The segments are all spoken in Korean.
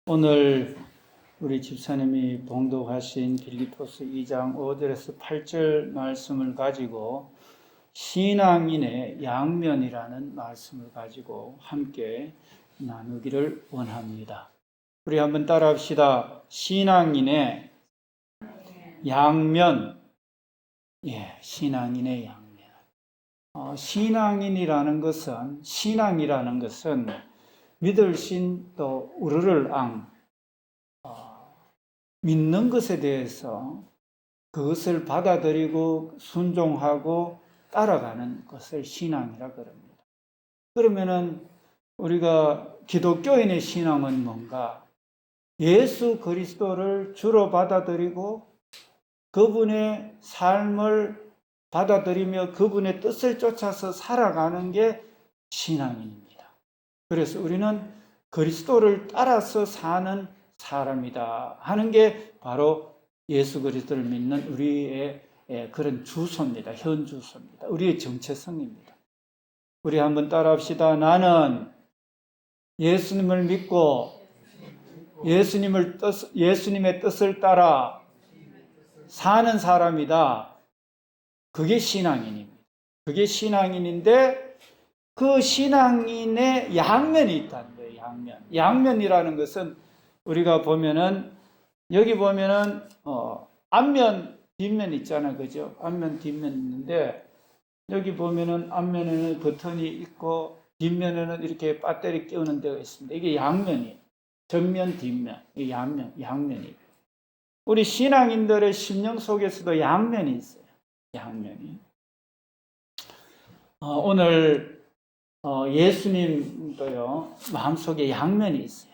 오늘 우리 집사님이 봉독하신 빌립보서 2장 5절에서 8절 말씀을 가지고 신앙인의 양면이라는 말씀을 가지고 함께 나누기를 원합니다. 우리 한번 따라합시다. 신앙인의 양면. 신앙인의 양면. 신앙이라는 것은 믿을 신 또 우르를 앙 믿는 것에 대해서 그것을 받아들이고 순종하고 따라가는 것을 신앙이라 그럽니다. 그러면은 우리가 기독교인의 신앙은 뭔가? 예수 그리스도를 주로 받아들이고 그분의 삶을 받아들이며 그분의 뜻을 쫓아서 살아가는 게 신앙입니다. 그래서 우리는 그리스도를 따라서 사는 사람이다 하는 게 바로 예수 그리스도를 믿는 우리의 그런 주소입니다. 현 주소입니다. 우리의 정체성입니다. 우리 한번 따라합시다. 나는 예수님을 믿고 예수님의 뜻을 따라 사는 사람이다. 그게 신앙인입니다. 그게 신앙인인데 그 신앙인의 양면이 있다는 거예요. 양면이라는 것은 우리가 보면은 여기 보면은 앞면 뒷면 있잖아요. 그죠? 앞면 뒷면 있는데 여기 보면은 앞면에는 버튼이 있고 뒷면에는 이렇게 배터리 끼우는 데가 있습니다. 이게 양면이에요. 전면 뒷면. 이 양면이에요. 우리 신앙인들의 심령 속에서도 양면이 있어요. 양면이. 오늘 예수님도요, 마음속에 양면이 있어요.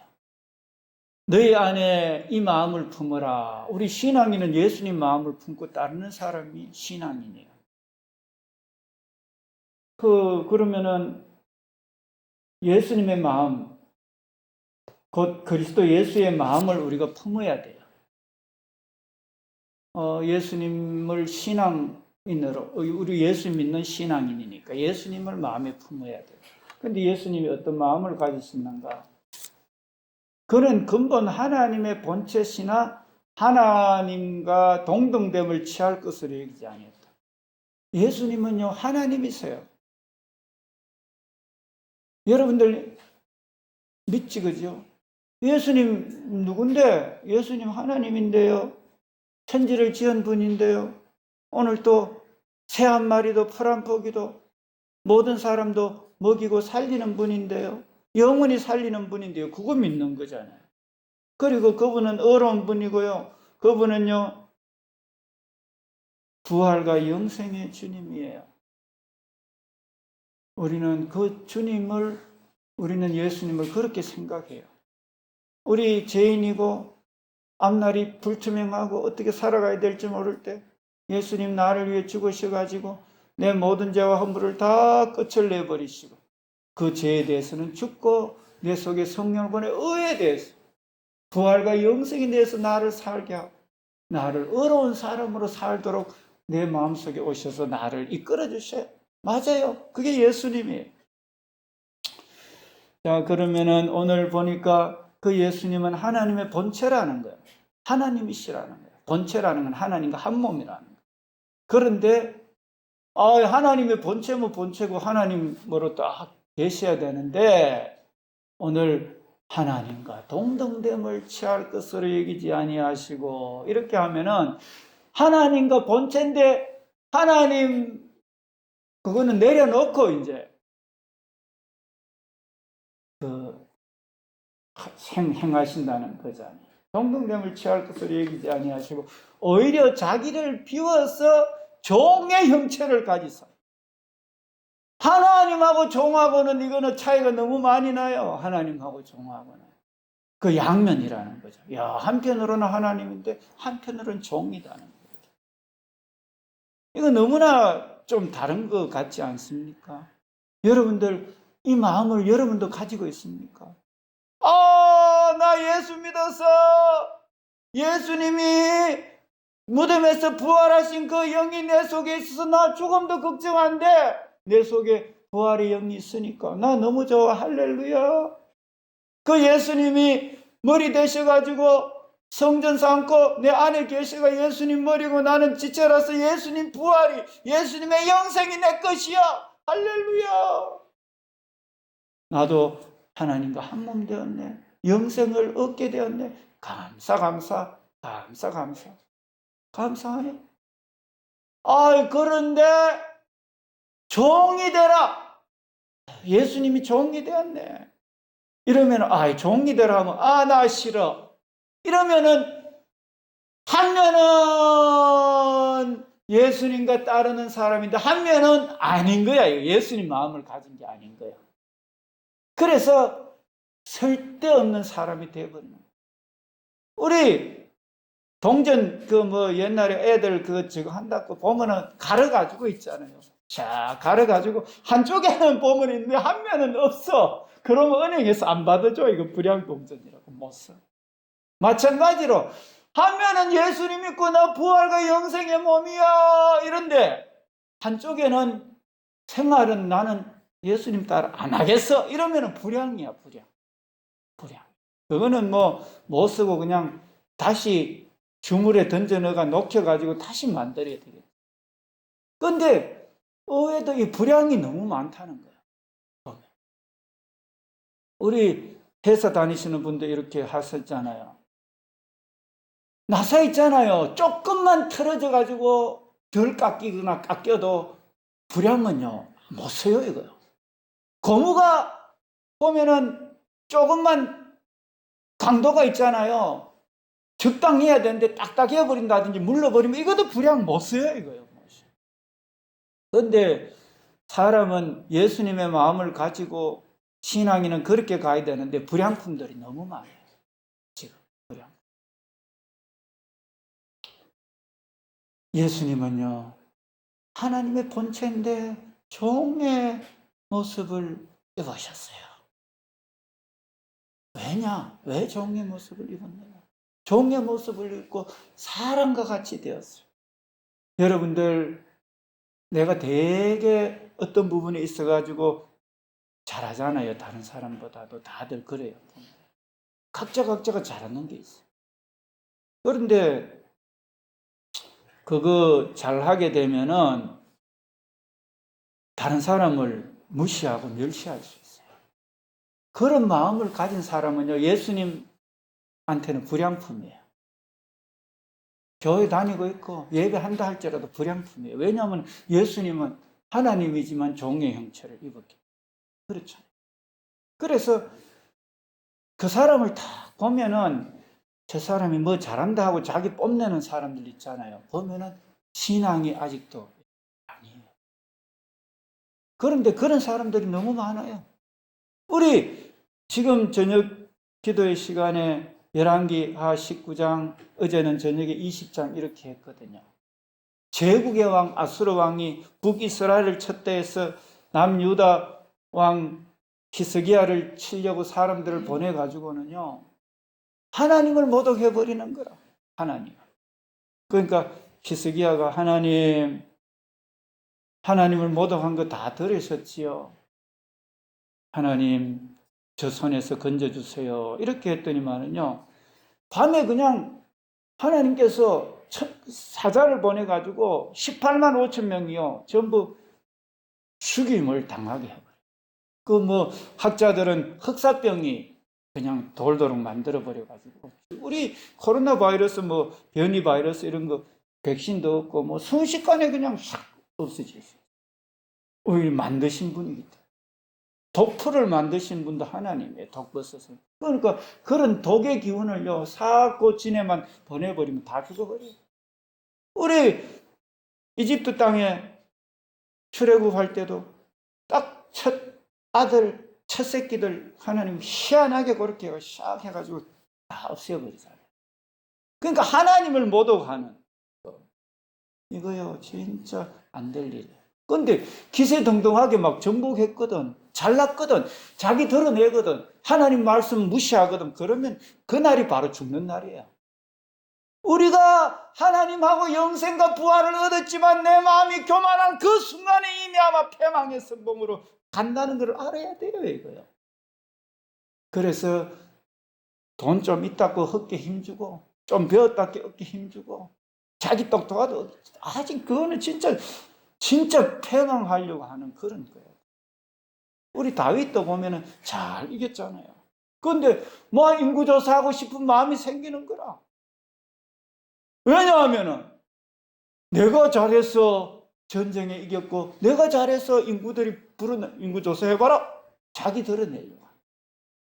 너희 안에 이 마음을 품어라. 우리 신앙인은 예수님 마음을 품고 따르는 사람이 신앙이네요. 그러면은 예수님의 마음, 곧 그리스도 예수의 마음을 우리가 품어야 돼요. 예수님을 신앙인으로, 우리 예수 믿는 신앙인이니까 예수님을 마음에 품어야 돼요. 근데 예수님이 어떤 마음을 가지셨는가? 그는 근본 하나님의 본체시나 하나님과 동등됨을 취할 것으로 여기지 아니었다. 예수님은요, 하나님이세요. 여러분들 믿지, 그죠? 예수님 누군데? 예수님 하나님인데요. 천지를 지은 분인데요. 오늘 또 새 한 마리도 풀 한 포기도 모든 사람도 먹이고 살리는 분인데요. 영원히 살리는 분인데요. 그거 믿는 거잖아요. 그리고 그분은 어려운 분이고요. 그분은요, 부활과 영생의 주님이에요. 우리는 우리는 예수님을 그렇게 생각해요. 우리 죄인이고 앞날이 불투명하고 어떻게 살아가야 될지 모를 때 예수님 나를 위해 죽으셔가지고 내 모든 죄와 허물을 다 끝을 내버리시고 그 죄에 대해서는 죽고 내 속에 성령을 보내 의에 대해서 부활과 영생에 대해서 나를 살게 하고 나를 의로운 사람으로 살도록 내 마음속에 오셔서 나를 이끌어 주셔요. 맞아요. 그게 예수님이에요. 자, 그러면은 오늘 보니까 그 예수님은 하나님의 본체라는 거예요. 하나님이시라는 거예요. 본체라는 건 하나님과 한 몸이라는 거예요. 그런데 하나님의 본체면 본체고 하나님으로 딱 계셔야 되는데 오늘 하나님과 동등됨을 취할 것으로 여기지 아니하시고 이렇게 하면은 하나님과 본체인데 하나님 그거는 내려놓고 이제 행하신다는 거잖아요. 동등됨을 취할 것으로 여기지 아니하시고 오히려 자기를 비워서 종의 형체를 가지사. 하나님하고 종하고는 이거는 차이가 너무 많이 나요. 하나님하고 종하고는. 그 양면이라는 거죠. 야, 한편으로는 하나님인데 한편으로는 종이라는 거죠. 이거 너무나 좀 다른 것 같지 않습니까? 여러분들 이 마음을 여러분도 가지고 있습니까? 나 예수 믿어서 예수님이 무덤에서 부활하신 그 영이 내 속에 있어서 나 죽음도 걱정 안 돼. 내 속에 부활의 영이 있으니까 나 너무 좋아. 할렐루야. 그 예수님이 머리 되셔가지고 성전 삼고 내 안에 계셔가 예수님 머리고 나는 지체라서 예수님 부활이, 예수님의 영생이 내 것이야. 할렐루야. 나도 하나님과 한 몸 되었네. 영생을 얻게 되었네. 감사 감사 감사 감사 감사하네. 그런데 종이 되라. 예수님이 종이 되었네. 이러면 종이 되라 하면 나 싫어. 이러면은 한 면은 예수님과 따르는 사람인데 한 면은 아닌 거야. 예수님 마음을 가진 게 아닌 거야. 그래서 쓸데없는 사람이 되어버리는 거야. 우리 동전 옛날에 애들 저거 한다고 보면은 가려가지고 있잖아요. 자, 가려가지고 한쪽에는 보면 있는데 한 면은 없어. 그러면 은행에서 안 받아줘. 이거 불량 동전이라고 못 써. 마찬가지로 한 면은 예수님 믿고 나 부활과 영생의 몸이야 이런데 한쪽에는 생활은 나는 예수님 따라 안 하겠어. 이러면은 불량이야, 불량. 그거는 못 쓰고 그냥 다시 주물에 던져 넣어가 녹여가지고 다시 만들어야 되겠다. 근데 의외도 이 불량이 너무 많다는 거야. 우리 회사 다니시는 분들 이렇게 하셨잖아요. 나사 있잖아요. 조금만 틀어져가지고 덜 깎이거나 깎여도 불량은요 못 써요, 이거요. 고무가 보면은 조금만 강도가 있잖아요. 적당해야 되는데 딱딱해 버린다든지 물러버리면 이것도 불량 못 써요, 이거요. 그런데 사람은 예수님의 마음을 가지고 신앙인은 그렇게 가야 되는데 불량품들이 너무 많아요. 지금 불량. 예수님은요 하나님의 본체인데 종의 모습을 입으셨어요. 왜 종의 모습을 입었느냐? 종의 모습을 입고 사람과 같이 되었어요. 여러분들, 내가 되게 어떤 부분에 있어가지고 잘하잖아요. 다른 사람보다도 다들 그래요. 각자가 잘하는 게 있어요. 그런데 그거 잘하게 되면은 다른 사람을 무시하고 멸시할 수 있어요. 그런 마음을 가진 사람은요, 예수님한테는 불량품이에요. 교회 다니고 있고 예배한다 할지라도 불량품이에요. 왜냐하면 예수님은 하나님이지만 종의 형체를 입었기 때문에. 그렇죠. 그래서 그 사람을 다 보면은 저 사람이 뭐 잘한다 하고 자기 뽐내는 사람들 있잖아요. 보면은 신앙이 아직도 아니에요. 그런데 그런 사람들이 너무 많아요. 우리 지금 저녁 기도의 시간에 열왕기하 19장, 어제는 저녁에 20장 이렇게 했거든요. 제국의 왕 아수르 왕이 북이스라엘을 쳤대해서 남유다 왕 히스기야를 치려고 사람들을 보내가지고는요, 하나님을 모독해버리는 거라. 하나님. 그러니까 히스기야가 하나님을 모독한 거 다 들으셨지요. 하나님, 저 손에서 건져주세요. 이렇게 했더니만은요, 밤에 그냥 하나님께서 사자를 보내가지고 18만 5천 명이요, 전부 죽임을 당하게 해버려요. 학자들은 흑사병이 그냥 돌도록 만들어버려가지고, 우리 코로나 바이러스, 변이 바이러스 이런 거, 백신도 없고, 순식간에 그냥 싹 없어졌어요. 우리 만드신 분이기 때문에. 독풀을 만드신 분도 하나님이에요. 독버섯을. 그러니까 그런 독의 기운을요, 사고 진에만 보내버리면 다 죽어버려요. 우리 이집트 땅에 출애굽할 때도 딱 첫 새끼들 하나님 희한하게 그렇게 샥 해가지고 다 없애버리잖아요. 그러니까 하나님을 모독하는 거. 이거요, 진짜 안 될 일이에요. 근데 기세등등하게 막 정복했거든, 잘났거든, 자기 드러내거든, 하나님 말씀 무시하거든. 그러면 그날이 바로 죽는 날이에요. 우리가 하나님하고 영생과 부활을 얻었지만 내 마음이 교만한 그 순간에 이미 아마 패망의 선봉으로 간다는 걸 알아야 돼요, 이거요. 그래서 돈 좀 있다고 어깨 힘주고, 좀 배웠다고 어깨 힘주고, 자기 똑똑하다. 아직 그거는 진짜 패망하려고 하는 그런 거예요. 우리 다윗도 보면은 잘 이겼잖아요. 그런데 뭐 인구조사하고 싶은 마음이 생기는 거라. 왜냐하면은 내가 잘해서 전쟁에 이겼고, 내가 잘해서 인구들이 부르는 인구조사 해봐라. 자기 드러내려고.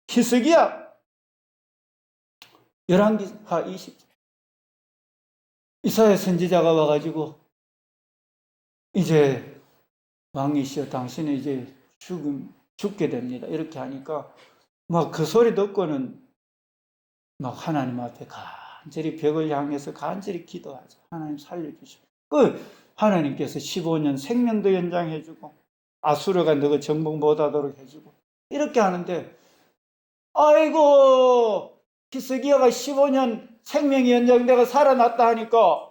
히스기야 11기하 20. 이사야 선지자가 와가지고 이제 왕이시여 당신은 이제 죽게 됩니다. 이렇게 하니까 막 그 소리 듣고는 막 하나님 앞에 간절히 벽을 향해서 간절히 기도하죠. 하나님 살려주시오. 그 하나님께서 15년 생명도 연장해주고 아수르가 너가 정복 못하도록 해주고 이렇게 하는데, 아이고 히스기야가 15년 생명이 연장되고 살아났다 하니까,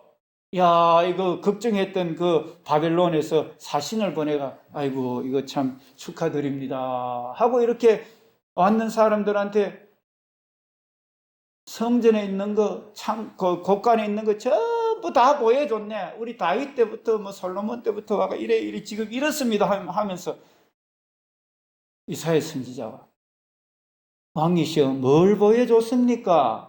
야, 이거 걱정했던 그 바벨론에서 사신을 보내가, 아이고, 이거 참 축하드립니다 하고 이렇게 왔는 사람들한테 성전에 있는 거, 그 곳간에 있는 거 전부 다 보여줬네. 우리 다윗 때부터 뭐 솔로몬 때부터 와가 이래 지금 이렇습니다 하면서 이사야 선지자가, 왕이시여 뭘 보여줬습니까?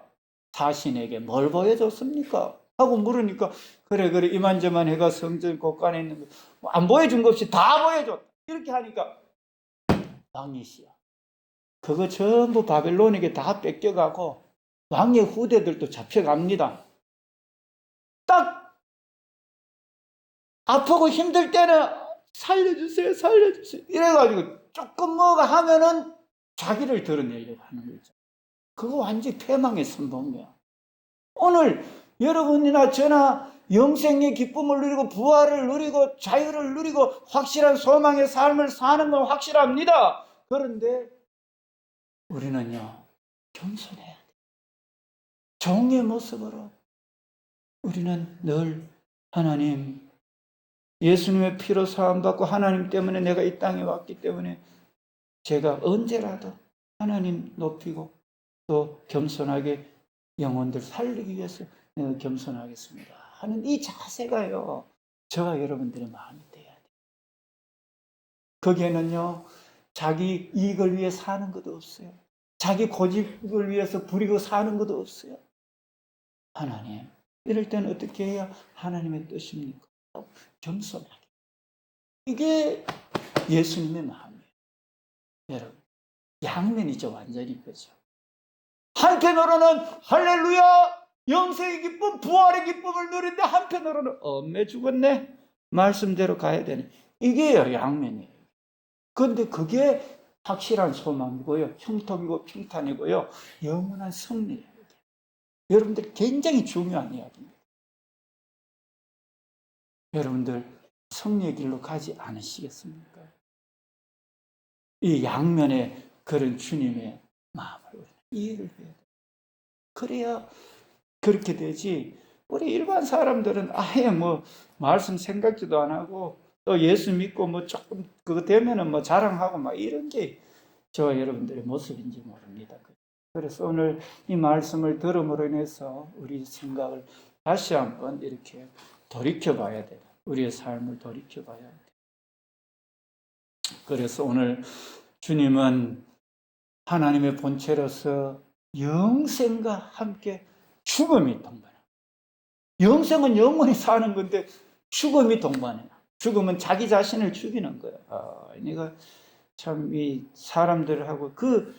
자신에게 뭘 보여줬습니까? 하고 물으니까, 그래 이만저만 해가 성전 곳간에 있는 거 안 보여준 것 없이 다 보여줬다. 이렇게 하니까, 왕이시여 그거 전부 바벨론에게 다 뺏겨가고 왕의 후대들도 잡혀갑니다. 딱 아프고 힘들 때는 살려주세요 이래가지고 조금 뭐가 하면은 자기를 드러내려고 하는 거죠. 그거 완전히 패망의 선봉이야. 오늘 여러분이나 저나 영생의 기쁨을 누리고 부활을 누리고 자유를 누리고 확실한 소망의 삶을 사는 건 확실합니다. 그런데 우리는요, 겸손해야 돼. 종의 모습으로 우리는 늘 하나님, 예수님의 피로 사함받고 하나님 때문에 내가 이 땅에 왔기 때문에 제가 언제라도 하나님 높이고 또 겸손하게 영혼들 살리기 위해서 내가 겸손하겠습니다 하는 이 자세가요, 저와 여러분들의 마음이 돼야 돼요. 거기에는요, 자기 이익을 위해 사는 것도 없어요. 자기 고집을 위해서 부리고 사는 것도 없어요. 하나님, 이럴 때는 어떻게 해야 하나님의 뜻입니까? 겸손하게. 이게 예수님의 마음이에요. 여러분, 양면이죠, 완전히. 그죠? 한편으로는 할렐루야, 영생의 기쁨, 부활의 기쁨을 누리는데 한편으로는 엄매 죽었네, 말씀대로 가야 되네. 이게요, 양면이에요. 그런데 그게 확실한 소망이고요, 형통이고 평탄이고요, 영원한 승리예요. 여러분들 굉장히 중요한 이야기입니다. 여러분들 승리의 길로 가지 않으시겠습니까? 이 양면의 그런 주님의 마음을 우리는 이해를 해야 돼요. 그래야 그렇게 되지, 우리 일반 사람들은 아예 뭐 말씀 생각지도 안 하고 또 예수 믿고 뭐 조금 그거 되면은 뭐 자랑하고 막 이런 게 저와 여러분들의 모습인지 모릅니다. 그래서 오늘 이 말씀을 들음으로 인해서 우리 생각을 다시 한번 이렇게 돌이켜 봐야 돼요. 우리의 삶을 돌이켜 봐야 돼요. 그래서 오늘 주님은 하나님의 본체로서 영생과 함께 죽음이 동반해요. 영생은 영원히 사는 건데 죽음이 동반해요. 죽음은 자기 자신을 죽이는 거예요. 내가 참 이 사람들하고 그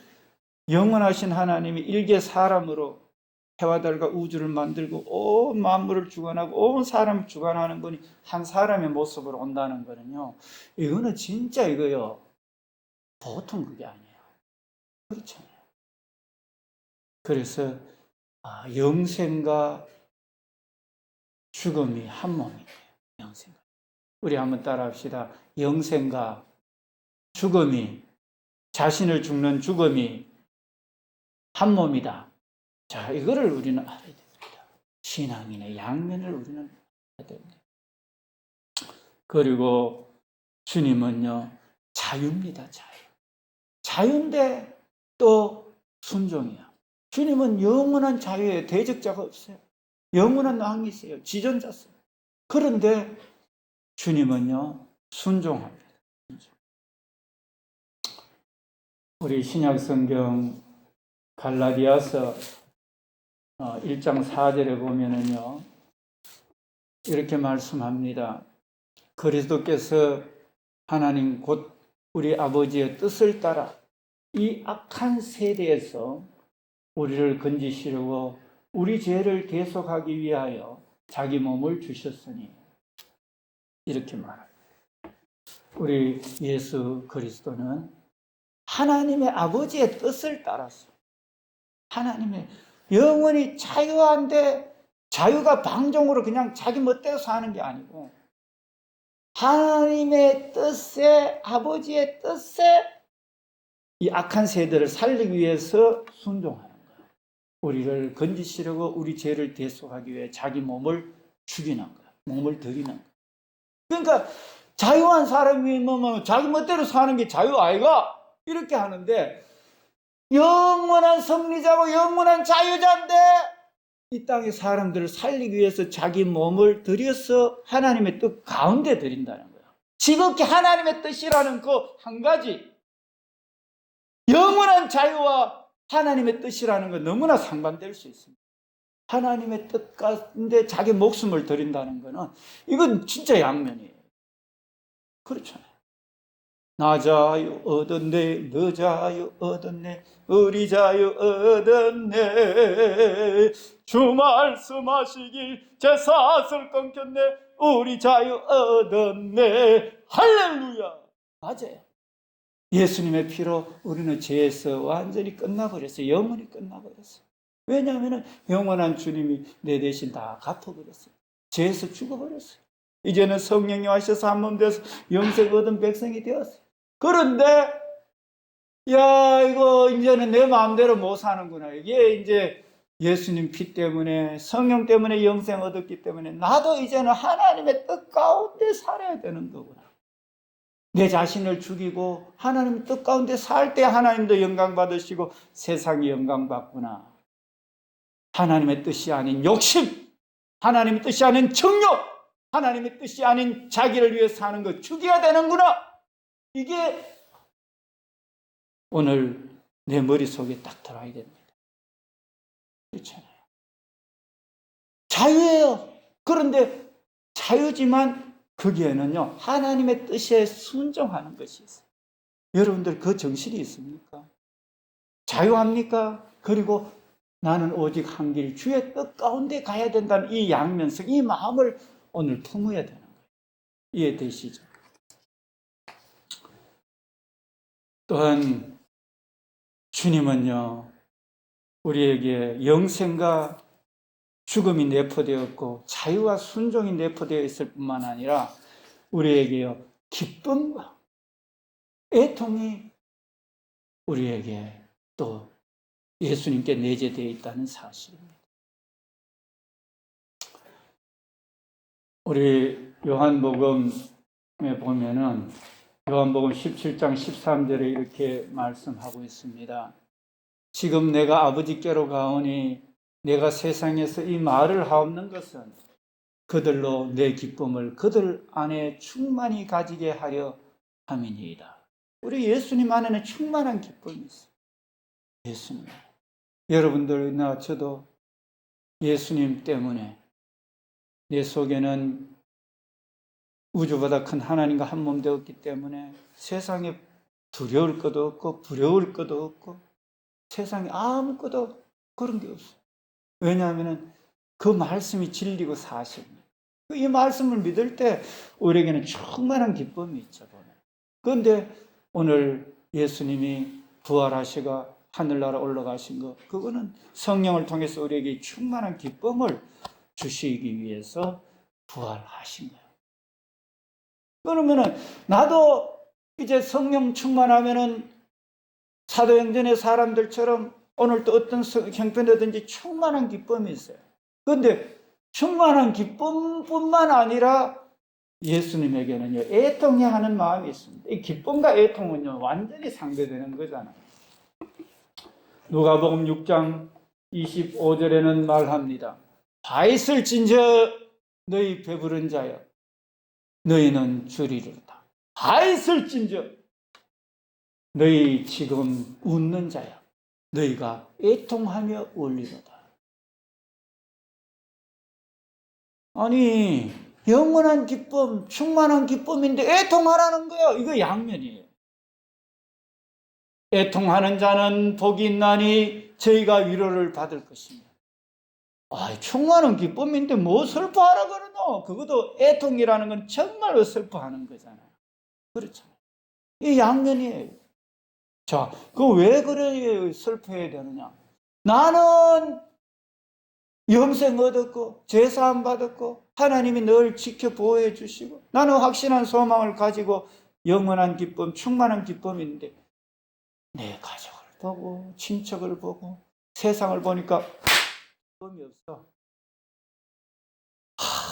영원하신 하나님이 일개 사람으로 해와 달과 우주를 만들고 온 만물을 주관하고 온 사람을 주관하는 분이 한 사람의 모습으로 온다는 거는요, 이거는 진짜 이거요, 보통 그게 아니에요. 그렇잖아요. 그래서 영생과 죽음이 한 몸이에요. 영생과. 우리 한번 따라합시다. 영생과 죽음이, 자신을 죽는 죽음이 한 몸이다. 자, 이거를 우리는 알아야 됩니다. 신앙인의 양면을 우리는 알아야 됩니다. 그리고 주님은요, 자유입니다. 자유인데 또 순종이야. 주님은 영원한 자유에 대적자가 없어요. 영원한 왕이세요. 지존자세요. 그런데 주님은요, 순종합니다. 우리 신약 성경 갈라디아서 1장 4절에 보면은요, 이렇게 말씀합니다. 그리스도께서 하나님 곧 우리 아버지의 뜻을 따라 이 악한 세대에서 우리를 건지시려고 우리 죄를 대속하기 위하여 자기 몸을 주셨으니, 이렇게 말합니다. 우리 예수 그리스도는 하나님의 아버지의 뜻을 따라서, 하나님의 영원히 자유한데, 자유가 방종으로 그냥 자기 멋대로 사는 게 아니고 하나님의 뜻에, 아버지의 뜻에 이 악한 세대를 살리기 위해서 순종하는 거예요. 우리를 건지시려고 우리 죄를 대속하기 위해 자기 몸을 죽이는 거예요. 몸을 드리는 거예요. 그러니까 자유한 사람이 뭐 자기 멋대로 사는 게 자유 아이가? 이렇게 하는데, 영원한 승리자고 영원한 자유자인데 이 땅의 사람들을 살리기 위해서 자기 몸을 들여서 하나님의 뜻 가운데 드린다는 거예요. 지극히 하나님의 뜻이라는 그 한 가지, 영원한 자유와 하나님의 뜻이라는 건 너무나 상반될 수 있습니다. 하나님의 뜻 가운데 자기 목숨을 드린다는 거는, 이건 진짜 양면이에요. 그렇잖아요. 나 자유 얻었네, 너 자유 얻었네, 우리 자유 얻었네, 주 말씀하시길 제 사슬 끊겼네, 우리 자유 얻었네. 할렐루야. 맞아요. 예수님의 피로 우리는 죄에서 완전히 끝나버렸어요. 영원히 끝나버렸어요. 왜냐하면 영원한 주님이 내 대신 다 갚아버렸어요. 죄에서 죽어버렸어요. 이제는 성령이 와셔서 한 몸 돼서 영생 얻은 백성이 되었어요. 그런데 야, 이거 이제는 내 마음대로 못 사는구나. 이게 이제 예수님 피 때문에, 성령 때문에 영생 얻었기 때문에 나도 이제는 하나님의 뜻 가운데 살아야 되는 거구나. 내 자신을 죽이고 하나님의 뜻 가운데 살 때 하나님도 영광 받으시고 세상이 영광 받구나. 하나님의 뜻이 아닌 욕심, 하나님의 뜻이 아닌 정욕, 하나님의 뜻이 아닌 자기를 위해 사는 거 죽여야 되는구나. 이게 오늘 내 머릿속에 딱 들어야 됩니다. 그렇잖아요. 자유예요. 그런데 자유지만 거기에는요, 하나님의 뜻에 순종하는 것이 있어요. 여러분들 그 정신이 있습니까? 자유합니까? 그리고 나는 오직 한 길, 주의 뜻 가운데 가야 된다는 이 양면성, 이 마음을 오늘 품어야 되는 거예요. 이해되시죠? 또한 주님은요, 우리에게 영생과 죽음이 내포되었고 자유와 순종이 내포되어 있을 뿐만 아니라 우리에게요, 기쁨과 애통이 우리에게 또 예수님께 내재되어 있다는 사실입니다. 우리 요한복음에 보면은 요한복음 17장 13절에 이렇게 말씀하고 있습니다. 지금 내가 아버지께로 가오니 내가 세상에서 이 말을 하옵는 것은 그들로 내 기쁨을 그들 안에 충만히 가지게 하려 함이니이다. 우리 예수님 안에는 충만한 기쁨이 있어요. 예수님. 여러분들이나 저도 예수님 때문에 내 속에는 우주보다 큰 하나님과 한 몸 되었기 때문에 세상에 두려울 것도 없고 부러울 것도 없고 세상에 아무것도 그런 게 없어요. 왜냐하면 그 말씀이 진리고 사실입니다. 이 말씀을 믿을 때 우리에게는 충만한 기쁨이 있죠. 그런데 오늘 예수님이 부활하시고 하늘나라 올라가신 것, 그거는 성령을 통해서 우리에게 충만한 기쁨을 주시기 위해서 부활하신 거예요. 그러면은 나도 이제 성령 충만하면은 사도행전의 사람들처럼 오늘 또 어떤 형편이든지 충만한 기쁨이 있어요. 그런데 충만한 기쁨뿐만 아니라 예수님에게는요, 애통해야 하는 마음이 있습니다. 이 기쁨과 애통은요, 완전히 상대되는 거잖아요. 누가복음 6장 25절에는 말합니다. 화 있을진저 너희 배부른 자여 너희는 주리로다. 화 있을진저 너희 지금 웃는 자여 너희가 애통하며 울리로다. 아니 영원한 기쁨, 충만한 기쁨인데 애통하라는 거예요. 이거 양면이에요. 애통하는 자는 복이 있나니 저희가 위로를 받을 것입니다. 충만한 기쁨인데 뭐 슬퍼하라 그러노? 그것도 애통이라는 건 정말로 슬퍼하는 거잖아요. 그렇죠. 이 양면이에요. 자, 왜 그래 슬퍼해야 되느냐? 나는 영생 얻었고 제사함 받았고 하나님이 늘 지켜 보호해 주시고 나는 확신한 소망을 가지고 영원한 기쁨, 충만한 기쁨인데 내 가족을 보고 친척을 보고 세상을 보니까 기쁨이 없어.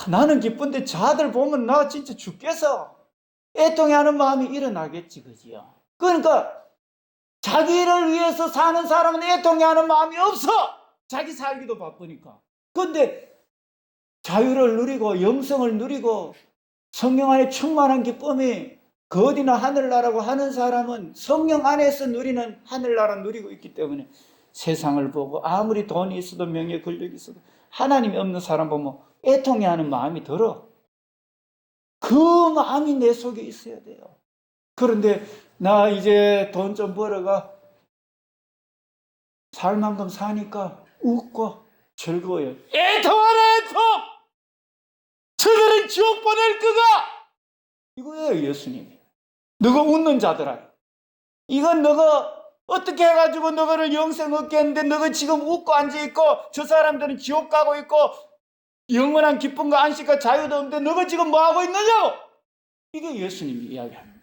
나는 기쁜데 자들 보면 나 진짜 죽겠어. 애통해하는 마음이 일어나겠지, 그지요? 그러니까 자기를 위해서 사는 사람은 애통해하는 마음이 없어. 자기 살기도 바쁘니까. 근데 자유를 누리고 영성을 누리고 성령 안에 충만한 기쁨이 그 어디나 하늘나라고 하는 사람은 성령 안에서 누리는 하늘나라 누리고 있기 때문에 세상을 보고 아무리 돈이 있어도 명예 권력이 있어도 하나님이 없는 사람 보면 애통해하는 마음이 들어. 그 마음이 내 속에 있어야 돼요. 그런데 나 이제 돈 좀 벌어가 살 만큼 사니까 웃고 즐거워요. 애통하라 애통! 저들은 지옥 보낼 거가! 이거예요 예수님이. 너가 웃는 자들아. 이건 너가 어떻게 해가지고 너를 영생 얻게 했는데 너가 지금 웃고 앉아있고 저 사람들은 지옥 가고 있고 영원한 기쁨과 안식과 자유도 없는데 너가 지금 뭐하고 있느냐고! 이게 예수님이 이야기하는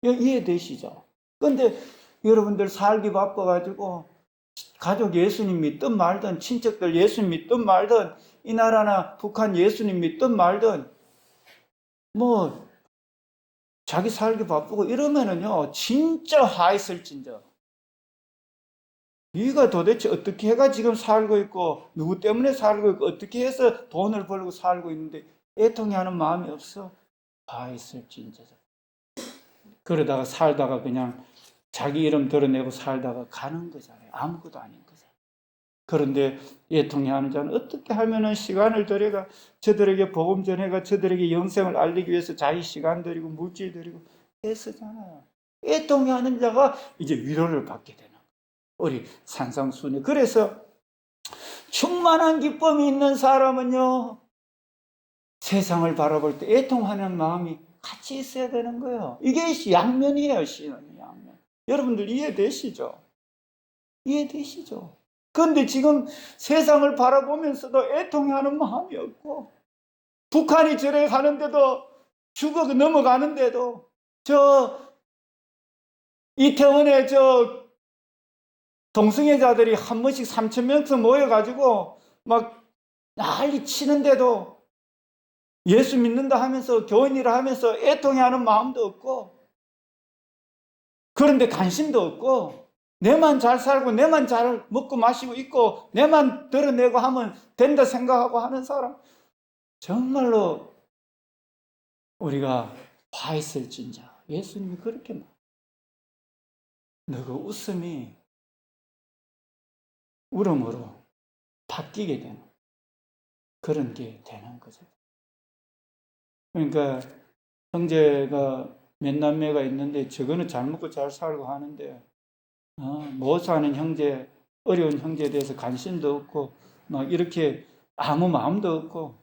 거예요. 이해되시죠? 그런데 여러분들 살기 바빠가지고 가족 예수님 믿든 말든 친척들 예수님 믿든 말든 이 나라나 북한 예수님 믿든 말든 뭐 자기 살기 바쁘고 이러면은요 진짜 화 있을진저 네가 도대체 어떻게 해가 지금 살고 있고 누구 때문에 살고 있고 어떻게 해서 돈을 벌고 살고 있는데 애통해하는 마음이 없어. 화 있을진저. 그러다가 살다가 그냥 자기 이름 드러내고 살다가 가는 거잖아요. 아무것도 아닌 거잖아요. 그런데 애통해하는 자는 어떻게 하면은 시간을 들여가 저들에게 복음 전해가 저들에게 영생을 알리기 위해서 자기 시간 들이고 물질 들이고 애쓰잖아요. 애통해하는 자가 이제 위로를 받게 되는 거예요. 우리 산상순이. 그래서 충만한 기쁨이 있는 사람은요 세상을 바라볼 때 애통하는 마음이 같이 있어야 되는 거예요. 이게 양면이에요. 신앙의 양면. 여러분들 이해되시죠? 이해되시죠? 그런데 지금 세상을 바라보면서도 애통해하는 마음이 없고 북한이 저래 가는데도 죽어 넘어가는데도 저 이태원에 저 동성애자들이 한 번씩 3,000명씩 모여가지고 막 난리 치는데도 예수 믿는다 하면서 교인이라 하면서 애통해하는 마음도 없고 그런데 관심도 없고 내만 잘 살고 내만 잘 먹고 마시고 있고 내만 드러내고 하면 된다 생각하고 하는 사람 정말로 우리가 화 있을진자 예수님이 그렇게 말 너가 웃음이 울음으로 바뀌게 되는 그런 게 되는 거죠. 그러니까 형제가 몇 남매가 있는데 저거는 잘 먹고 잘 살고 하는데 못 사는 형제, 어려운 형제에 대해서 관심도 없고 막 이렇게 아무 마음도 없고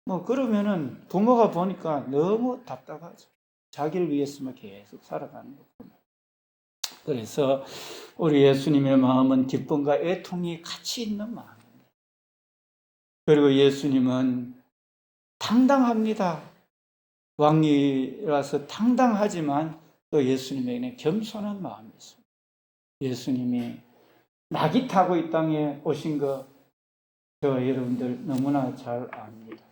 뭐 그러면은 부모가 보니까 너무 답답하죠. 자기를 위해서만 계속 살아가는 거고. 그래서 우리 예수님의 마음은 기쁨과 애통이 같이 있는 마음입니다. 그리고 예수님은 당당합니다. 왕이라서 당당하지만 또 예수님에게는 겸손한 마음이 있습니다. 예수님이 낙이 타고 이 땅에 오신 거 저 여러분들 너무나 잘 압니다.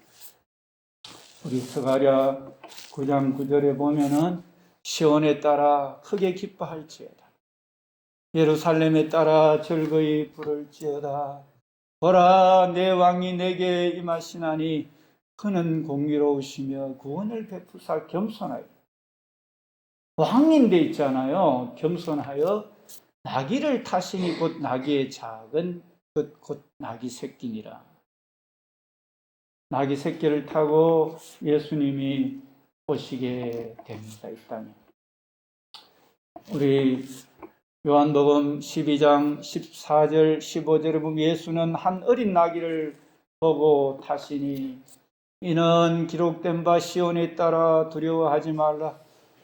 우리 스가랴 9장 9절에 보면은 시온에 따라 크게 기뻐할지어다. 예루살렘에 따라 즐거이 부를지어다. 보라, 내 왕이 내게 임하시나니 그는 공의로우시며 구원을 베푸사 겸손하여. 왕인데 있잖아요. 겸손하여 나귀를 타시니 곧 나귀의 작은 것 곧 나귀 새끼니라. 나귀 새끼를 타고 예수님이 오시게 됩니다. 이 땅에. 우리 요한복음 12장 14절 15절에 보면 예수는 한 어린 나귀를 보고 타시니 이는 기록된 바 시온에 따라 두려워하지 말라.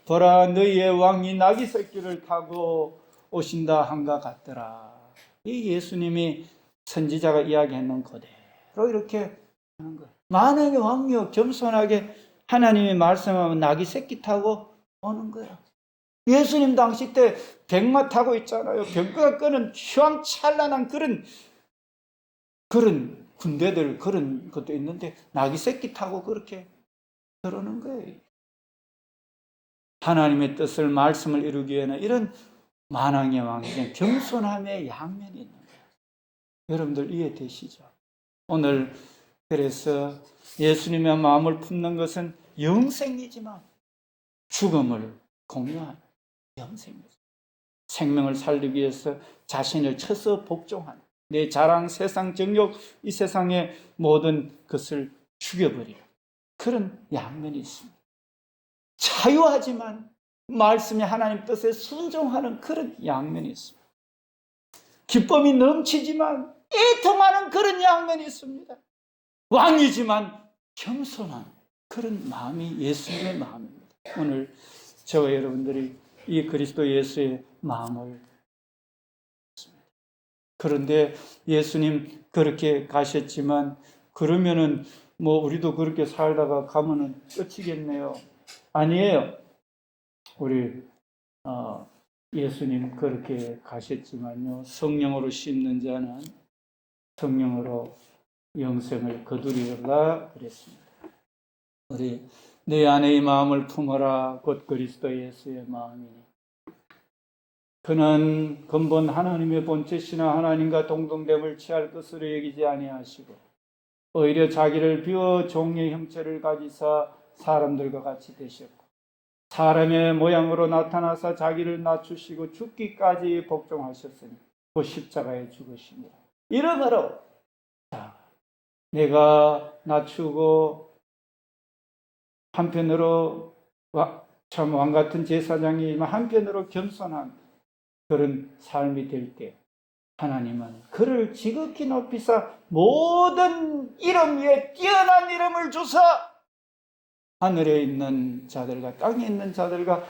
보라, 너희의 왕이 나귀 새끼를 타고 오신다 한가 같더라. 이 예수님이 선지자가 이야기했는 그대로 이렇게 하는 거예요. 만왕의 왕이요, 겸손하게 하나님이 말씀하면 나귀 새끼 타고 오는 거예요. 예수님 당시 때 백마 타고 있잖아요. 병거가 끄는 휘황찬란한 그런 군대들, 그런 것도 있는데 나귀 새끼 타고 그렇게 들어오는 거예요. 하나님의 뜻을, 말씀을 이루기 위해는 이런 만왕의 왕의 겸손함의 양면이 있는 거예요. 여러분들 이해되시죠? 오늘 그래서 예수님의 마음을 품는 것은 영생이지만 죽음을 공유하는 영생이죠. 생명을 살리기 위해서 자신을 쳐서 복종하는, 내 자랑, 세상 정욕, 이 세상의 모든 것을 죽여버리는 그런 양면이 있습니다. 자유하지만 말씀이 하나님 뜻에 순종하는 그런 양면이 있습니다. 기쁨이 넘치지만 애통하는 그런 양면이 있습니다. 왕이지만 겸손한 그런 마음이 예수님의 마음입니다. 오늘 저와 여러분들이 이 그리스도 예수의 마음을 했습니다. 그런데 예수님 그렇게 가셨지만 그러면은 우리도 그렇게 살다가 가면은 끝이겠네요. 아니에요. 우리 예수님 그렇게 가셨지만요, 성령으로 씹는 자는 성령으로 영생을 거두리라 그랬습니다. 우리 내 안에 이 마음을 품어라 곧 그리스도 예수의 마음이니 그는 근본 하나님의 본체시나 하나님과 동등됨을 취할 것으로 여기지 아니하시고 오히려 자기를 비워 종의 형체를 가지사 사람들과 같이 되셨고 사람의 모양으로 나타나사 자기를 낮추시고 죽기까지 복종하셨으니 그 십자가에 죽으시니라. 이러므로 내가 낮추고 한편으로 참 왕같은 제사장이지만 한편으로 겸손한 그런 삶이 될 때 하나님은 그를 지극히 높이사 모든 이름 위에 뛰어난 이름을 주사 하늘에 있는 자들과 땅에 있는 자들과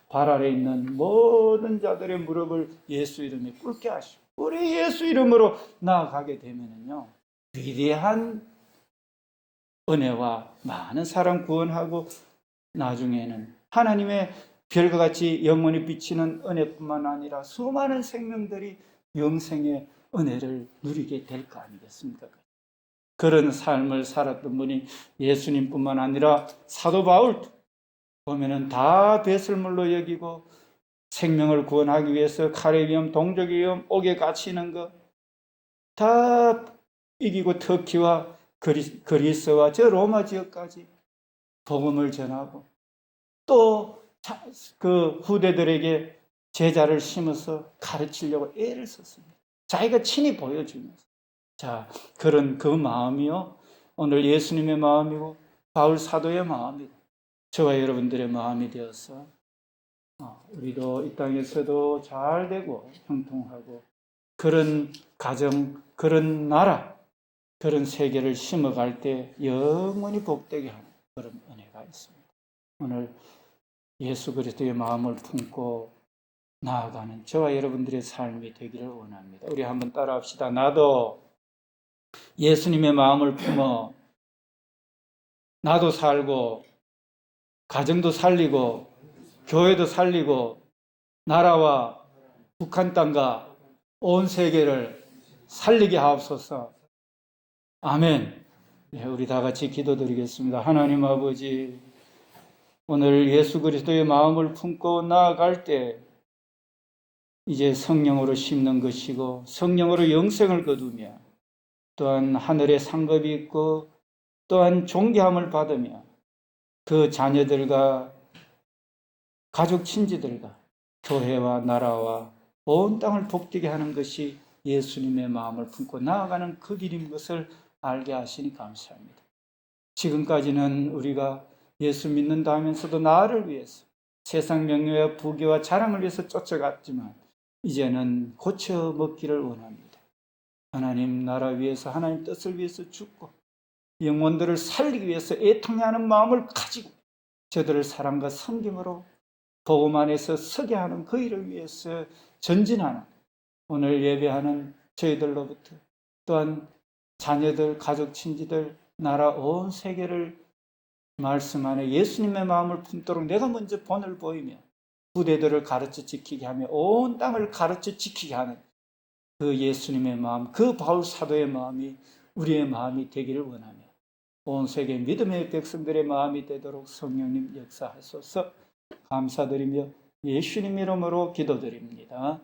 발 아래 있는 모든 자들의 무릎을 예수 이름에 꿇게 하시고 우리 예수 이름으로 나아가게 되면요, 위대한 은혜와 많은 사람 구원하고 나중에는 하나님의 별과 같이 영원히 비치는 은혜뿐만 아니라 수많은 생명들이 영생의 은혜를 누리게 될 거 아니겠습니까? 그런 삶을 살았던 분이 예수님뿐만 아니라 사도 바울 보면은 다 배설물로 여기고 생명을 구원하기 위해서 칼의 위험, 동족의 위험, 옥에 갇히는 것 다 이기고 터키와 그리스와 저 로마 지역까지 복음을 전하고 또 그 후대들에게 제자를 심어서 가르치려고 애를 썼습니다. 자기가 친히 보여주면서. 자, 그런 그 마음이요, 오늘 예수님의 마음이고 바울 사도의 마음이고 저와 여러분들의 마음이 되어서 우리도 이 땅에서도 잘 되고 형통하고 그런 가정, 그런 나라, 그런 세계를 심어갈 때 영원히 복되게 하는 그런 은혜가 있습니다. 오늘 예수 그리스도의 마음을 품고 나아가는 저와 여러분들의 삶이 되기를 원합니다. 우리 한번 따라합시다. 나도 예수님의 마음을 품어 나도 살고 가정도 살리고 교회도 살리고 나라와 북한 땅과 온 세계를 살리게 하옵소서. 아멘. 우리 다 같이 기도드리겠습니다. 하나님 아버지, 오늘 예수 그리스도의 마음을 품고 나아갈 때 이제 성령으로 심는 것이고 성령으로 영생을 거두며 또한 하늘의 상급이 있고 또한 존귀함을 받으며 그 자녀들과 가족 친지들과 교회와 나라와 온 땅을 복되게 하는 것이 예수님의 마음을 품고 나아가는 그 길인 것을 알게 하시니 감사합니다. 지금까지는 우리가 예수 믿는다 하면서도 나를 위해서 세상 명예와 부귀와 자랑을 위해서 쫓아갔지만 이제는 고쳐 먹기를 원합니다. 하나님 나라 위해서 하나님 뜻을 위해서 죽고 영혼들을 살리기 위해서 애통하는 마음을 가지고 저들을 사랑과 섬김으로 복음 안에서 서게 하는 그 일을 위해서 전진하는 오늘 예배하는 저희들로부터 또한 자녀들, 가족, 친지들, 나라 온 세계를 말씀 안에 예수님의 마음을 품도록 내가 먼저 본을 보이며 부대들을 가르쳐 지키게 하며 온 땅을 가르쳐 지키게 하는 그 예수님의 마음, 그 바울 사도의 마음이 우리의 마음이 되기를 원하며 온 세계 믿음의 백성들의 마음이 되도록 성령님 역사하소서. 감사드리며 예수님 이름으로 기도드립니다.